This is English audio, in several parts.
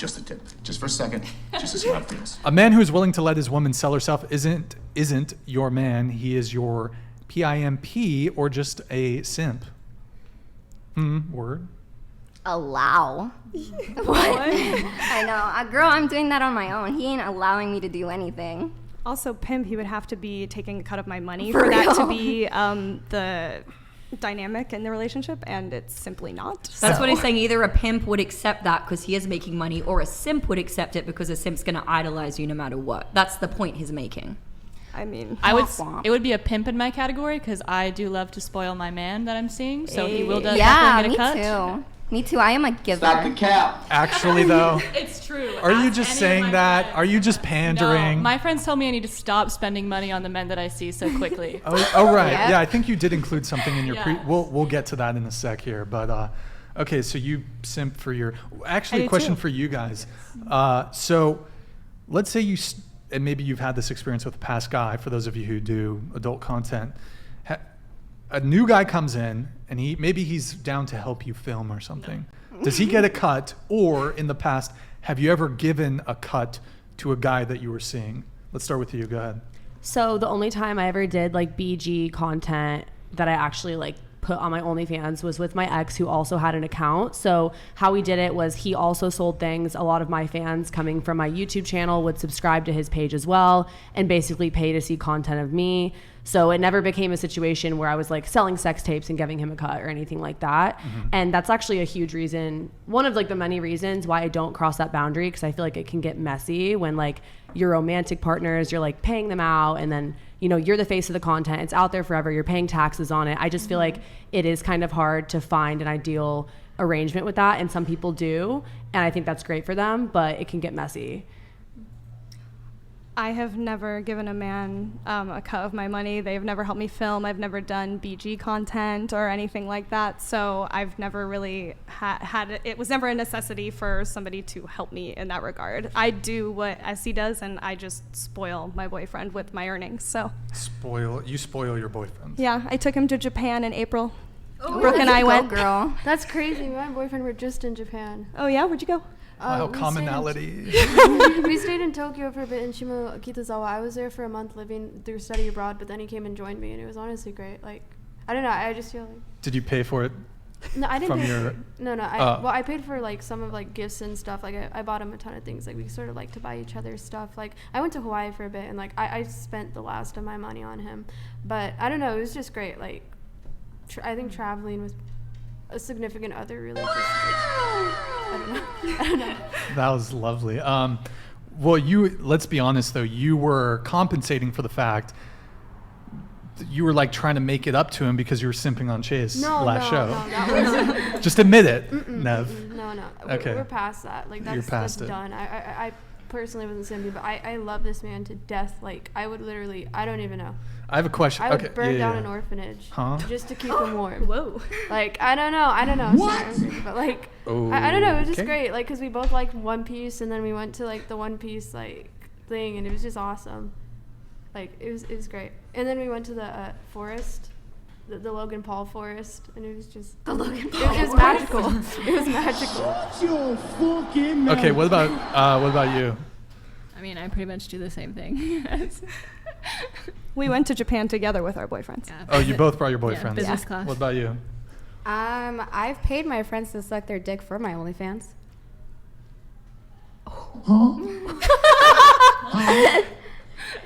just a tip. Just for a second, just to see how it feels. A man who is willing to let his woman sell herself isn't your man. He is your PIMP or just a simp. Word. Allow. What? I know. Girl, I'm doing that on my own. He ain't allowing me to do anything. Also, pimp, he would have to be taking a cut of my money For for that real? to be the dynamic in the relationship, and it's simply not. That's what he's saying. Either a pimp would accept that because he is making money, or a simp would accept it because a simp's going to idolize you no matter what. That's the point he's making. I mean, It would be a pimp in my category because I do love to spoil my man that I'm seeing, so he will Yeah, definitely get a me cut. too. Me too. I am a giver. Stop the cap. Actually, though, It's true. are you Ask just any of saying my that? friends. Are you just pandering? No, my friends tell me I need to stop spending money on the men that I see so quickly. Oh, right. Yep. Yeah, I think you did include something in your Yes. We'll get to that in a sec here, but okay. So you simp for your. Actually, I a do question too. for you guys. So, let's say and maybe you've had this experience with a past guy. For those of you who do adult content, a new guy comes in and he's down to help you film or something. Does he get a cut, or in the past, have you ever given a cut to a guy that you were seeing? Let's start with you. Go ahead. So the only time I ever did like BG content that I actually like put on my OnlyFans was with my ex, who also had an account. So how we did it was he also sold things. A lot of my fans coming from my YouTube channel would subscribe to his page as well and basically pay to see content of me. So it never became a situation where I was like selling sex tapes and giving him a cut or anything like that. And that's actually a huge reason, one of like the many reasons why I don't cross that boundary, because I feel like it can get messy when like your romantic partners, you're like paying them out, and then you're the face of the content. It's out there forever. You're paying taxes on it. I just feel like it is kind of hard to find an ideal arrangement with that, and some people do, and I think that's great for them, but it can get messy. I have never given a man a cut of my money. They've never helped me film. I've never done BG content or anything like that. So I've never really had it. It was never a necessity for somebody to help me in that regard. I do what SC does, and I just spoil my boyfriend with my earnings. So You spoil your boyfriend. yeah, I took him to Japan in April. Ooh, Brooke and let's I go, went. girl. That's crazy. Me and my boyfriend were just in Japan. Oh yeah, where'd you go? Wow, We commonality. we stayed in Tokyo for a bit in Shimo Kitazawa. I was there for a month living through study abroad, but then he came and joined me, and it was honestly great. Like, I don't know. I just feel like. Did you pay for it? No, I didn't From pay your- for it. No. I paid for like some of like gifts and stuff. Like I bought him a ton of things. Like we sort of like to buy each other stuff. Like I went to Hawaii for a bit, and like I spent the last of my money on him. But I don't know. It was just great. Like I think traveling with a significant other really just. I don't know. That was lovely. Well, let's be honest though, you were compensating for the fact that you were like trying to make it up to him because you were simping on Chase last show. No, that was Just admit it, Nev. No. Okay. We're past that. Like You're that's past it. done. I personally wasn't simping, but I love this man to death. Like I would literally, I don't even know. I have a question. I would Okay. burn down yeah. an orphanage Huh? just to keep him warm. Whoa. Like I don't know. What? Sorry, I'm crazy, but like I don't know. It was just Okay. great. Like because we both liked One Piece, and then we went to like the One Piece like thing, and it was just awesome. Like it was great. And then we went to the forest, the Logan Paul forest, and it was just The Logan Paul. it was magical. It was magical. Your fucking Okay, what about you? I mean, I pretty much do the same thing. We went to Japan together with our boyfriends. Yeah. Oh, you both brought your boyfriends. business class. What about you? I've paid my friends to suck their dick for my OnlyFans.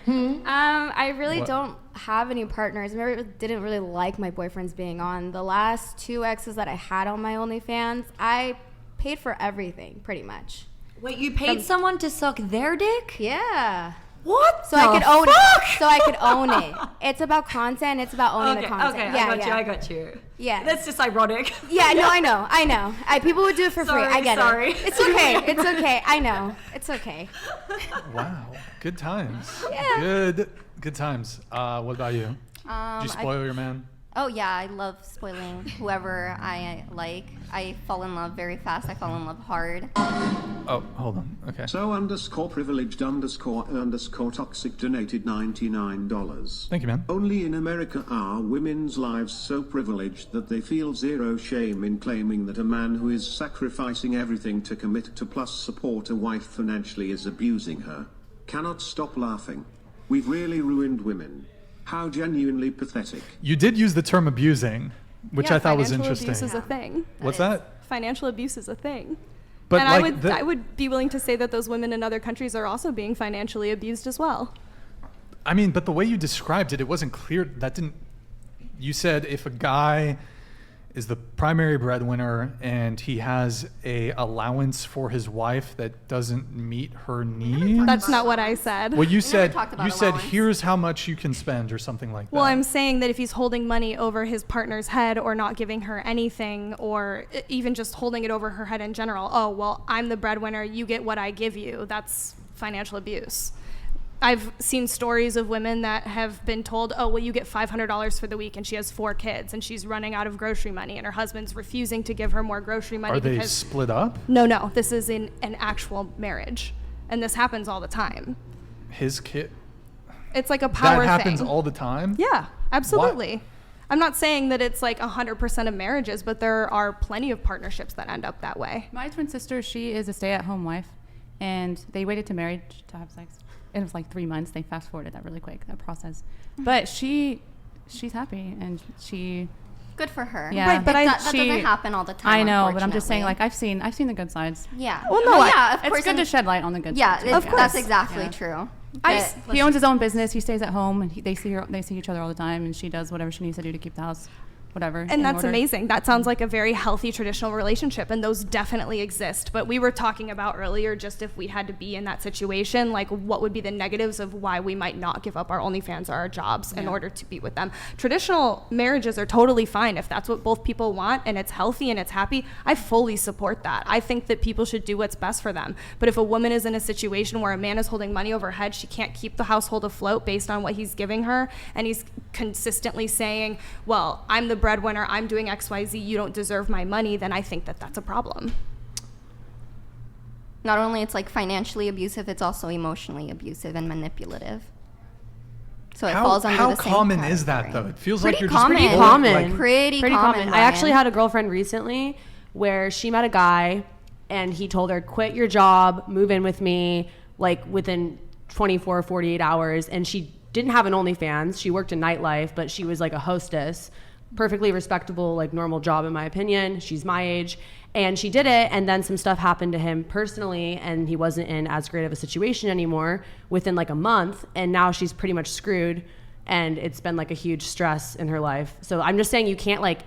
I really What? don't have any partners. I didn't really like my boyfriends being on. The last 2 exes that I had on my OnlyFans, I paid for everything, pretty much. Wait, you paid someone to suck their dick? Yeah. What? So I could own it. So I could own it. It's about content. It's about owning the content. Okay, Yeah, I got you. Yeah. That's just ironic. Yeah, no, I know. People would do it for free. I get Sorry. it. It's okay. I know. It's okay. Wow, good times. Yeah. Good times. What about you? Did you spoil your man? Oh yeah, I love spoiling whoever I like. I fall in love very fast. I fall in love hard. Oh, hold on. Okay. So _privileged_toxic donated $99. Thank you, man. Only in America are women's lives so privileged that they feel zero shame in claiming that a man who is sacrificing everything to commit to plus support a wife financially is abusing her. Cannot stop laughing. We've really ruined women. How genuinely pathetic. You did use the term abusing, which Yeah, I thought was financial interesting. abuse is a thing. What's that? Financial abuse is a thing. But and like I would be willing to say that those women in other countries are also being financially abused as well. I mean, but the way you described it, it wasn't clear. That didn't. You said if a guy is the primary breadwinner and he has a allowance for his wife that doesn't meet her needs. That's not what I said. Well, you said talked about you said allowance. here's how much you can spend or something like that. Well, I'm saying that if he's holding money over his partner's head or not giving her anything or even just holding it over her head in general, oh, well, I'm the breadwinner, you get what I give you. That's financial abuse. I've seen stories of women that have been told, oh, well, you get $500 for the week, and she has 4 kids, and she's running out of grocery money, and her husband's refusing to give her more grocery money. Are they because split up? No, this is in an actual marriage, and this happens all the time. His kid. It's like a power That happens thing. all the time? Yeah, absolutely. I'm not saying that it's like 100% of marriages, but there are plenty of partnerships that end up that way. My twin sister, she is a stay-at-home wife, and they waited to marriage to have sex. It was like 3 months. They fast-forwarded that really quick, that process. But she's happy, and she... Good for her. Yeah. Right, but that doesn't happen all the time. I know, but I'm just saying, unfortunately. like, I've seen the good sides. Yeah. Well, no, yeah, of course. It's good to shed light on the good Yeah, sides. of Yeah. course. That's exactly true. He owns his own business. He stays at home, and they see each other all the time, and she does whatever she needs to do to keep the house, whatever. And in that's order. amazing. That sounds like a very healthy traditional relationship, and those definitely exist. But we were talking about earlier just if we had to be in that situation, like what would be the negatives of why we might not give up our OnlyFans or our jobs in order to be with them. Traditional marriages are totally fine if that's what both people want and it's healthy and it's happy. I fully support that. I think that people should do what's best for them. But if a woman is in a situation where a man is holding money over her head, she can't keep the household afloat based on what he's giving her, and he's consistently saying, well, I'm the breadwinner, I'm doing XYZ, you don't deserve my money, then I think that that's a problem. Not only it's like financially abusive, it's also emotionally abusive and manipulative. So it falls under how the same common is that, category. though? It feels Pretty like you're common. just Pretty common. Like, Pretty common. I actually Ryan. had a girlfriend recently where she met a guy and he told her, quit your job, move in with me, like within 24, 48 hours. And she didn't have an OnlyFans. She worked in nightlife, but she was like a hostess. Perfectly respectable, like normal job in my opinion. She's my age. And she did it, and then some stuff happened to him personally, and he wasn't in as great of a situation anymore within like a month, and now she's pretty much screwed, and it's been like a huge stress in her life. So I'm just saying you can't like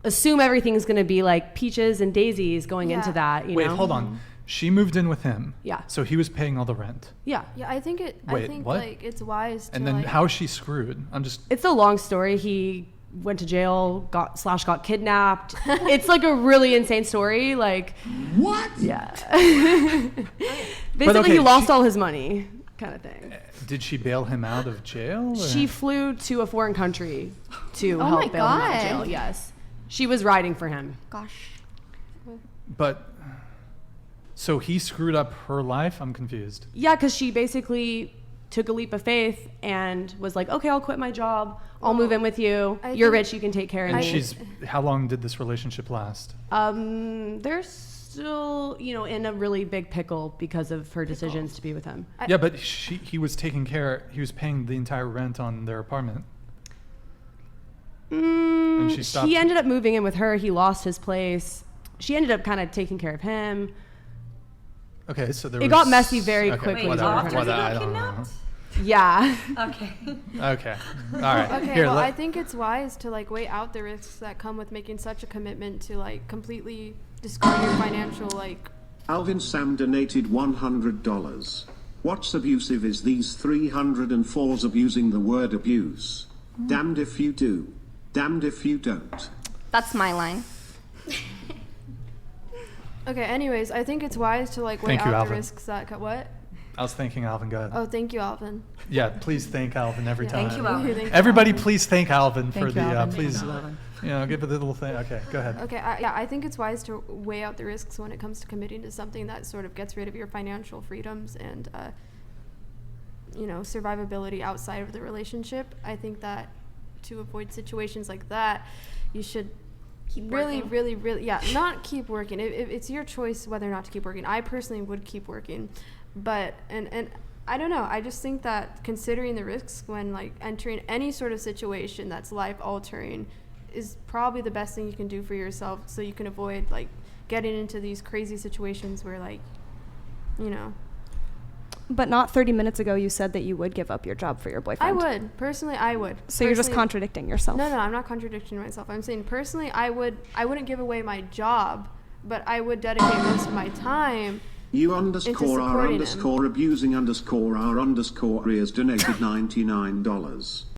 assume everything's gonna be like peaches and daisies going into that, you Wait, know? hold on. She moved in with him. Yeah. So he was paying all the rent. Yeah. Yeah, I think it. Wait, I think what? like it's wise to And then like. how is she screwed? I'm just. It's a long story. He went to jail, got kidnapped. It's like a really insane story. Like, What? yeah. Basically, okay, he lost she- all his money, kind of thing. Did she bail him out of jail? or- She flew to a foreign country to Oh help my bail him out of jail. God. Yes, she was riding for him. Gosh. But. So he screwed up her life? I'm confused. Yeah, because she basically took a leap of faith and was like, "Okay, I'll quit my job. I'll move in with you. I You're think- rich. You can take care of And me." she's. How long did this relationship last? They're still, in a really big pickle because of her decisions to be with him. Yeah, but he was taking care. He was paying the entire rent on their apartment. And she stopped. He ended up moving in with her. He lost his place. She ended up kind of taking care of him. Okay, so there It was. got messy very okay, quickly. Whatever, After whatever, he got I don't know. Yeah. Okay. Okay. All right. Okay, Here, well, let- I think it's wise to like weigh out the risks that come with making such a commitment to like completely discard your financial like. Alvin Sam donated $100. What's abusive is these 304s abusing the word abuse. Damned if you do. Damned if you don't. That's my line. Okay, anyways, I think it's wise to like weigh Thank you, out the Alvin. risks that what? I was thanking Alvin. Go ahead. Oh, thank you, Alvin. Yeah, please thank Alvin every Yeah. time. Thank you, Alvin. Thank you, Everybody, Alvin. please thank Alvin for Thank the. you, Alvin. Please, Thank you, Alvin. give it a little thing. Okay, go ahead. Okay, I think it's wise to weigh out the risks when it comes to committing to something that sort of gets rid of your financial freedoms and, survivability outside of the relationship. I think that to avoid situations like that, you should Keep really, working. really, not keep working. It's your choice whether or not to keep working. I personally would keep working, but and I don't know. I just think that considering the risks when like entering any sort of situation that's life altering is probably the best thing you can do for yourself, so you can avoid like getting into these crazy situations where like, But not 30 minutes ago you said that you would give up your job for your I boyfriend. would personally. I would. So you're just Personally- contradicting yourself. No, I'm not contradicting myself. I'm saying personally, I wouldn't give away my job, but I would dedicate most of my time. You underscore are supporting him. underscore abusing underscore our underscore ears donated $99.